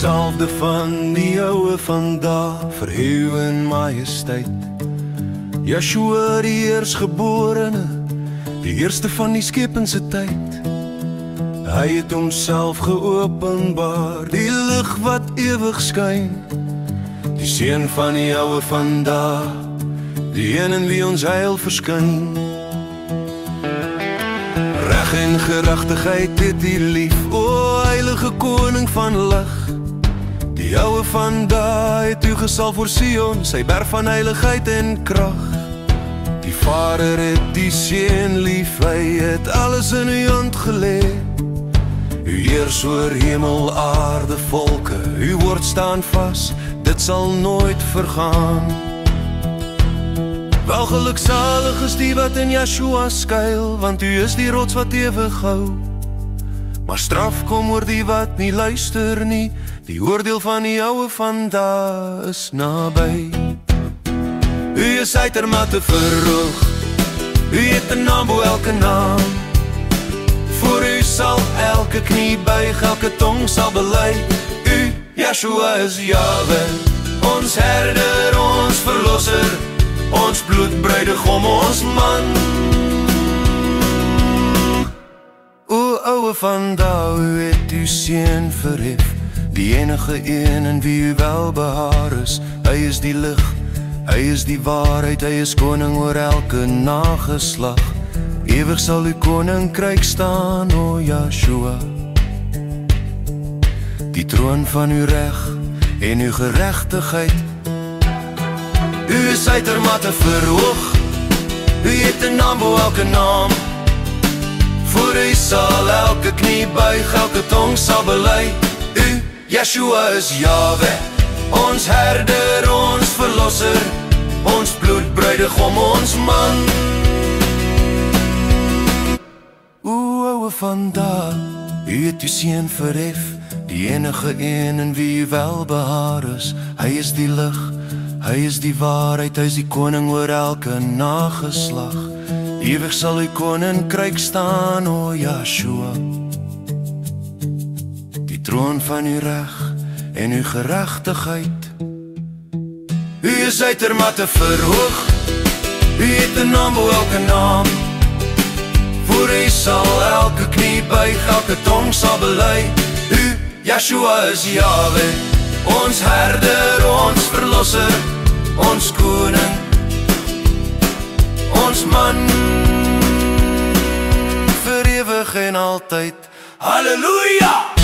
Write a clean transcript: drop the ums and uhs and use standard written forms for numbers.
dieselfde van die ouwe vandag, verhewe in majesteit. Yeshua die eersgeborene, die eerste van die skependse tyd. Hy het homself geopenbaar, die lig wat ewig skyn. Die seun van die ouwe vandag, die een in wie ons heil verskyn. Reg en gerechtigheid het die lief, o heilige koning van lig. Die ouwe vandag het u gesalf voor Sion, sy berg van heiligheid en krag. Die Vader het die seun lief, hy het alles in u hand gelê. U heers oor hemel, aarde, volke, u woord staan vas, dit sal nooit vergaan. Wel geluksalig is die wat in Yeshua skuil, want u is die rots wat ewig hou. Maar straf kom oor die wat nie luister nie, die oordeel van die ouwe vandag is naby. U is uitermate verhoog, u het 'n naam bo elke naam. Voor u sal elke knie buig, elke tong sal bely. U, Yeshua is Yahweh, ons herder, ons verlosser, ons bloedbruidegom, ons man. O ouwe vandag, u het u seun verhef, die enige een in wie u welbehaar is. Hy is die lig, hy is die waarheid, hy is koning oor elke nageslag. Ewig sal uw koninkryk staan, o Yeshua. Die troon van uw reg en uw gerechtigheid. U is uitermate verhoog, u het 'n naam bo elke naam. Voor u sal elke knie buig, elke tong sal bely. U, Yeshua is Yahweh, ons herder, ons verlosser, ons bloedbruidegom, ons man. Vandag, u het uw seun verhef, die enige een in wie u welbehaar is. Hy is die lig, hy is die waarheid, hy is die koning oor elke nageslag. Ewig sal uw koninkryk staan, o Yeshua. Die troon van uw reg en uw gerechtigheid. U is uitermate verhoog, u het 'n naam bo elke naam. Voor u sal elke knie buig, elke tong sal bely. U, Yeshua is Yahweh, ons herder, ons verlosser, ons koning, ons man, vir ewig en altyd. Halleluja!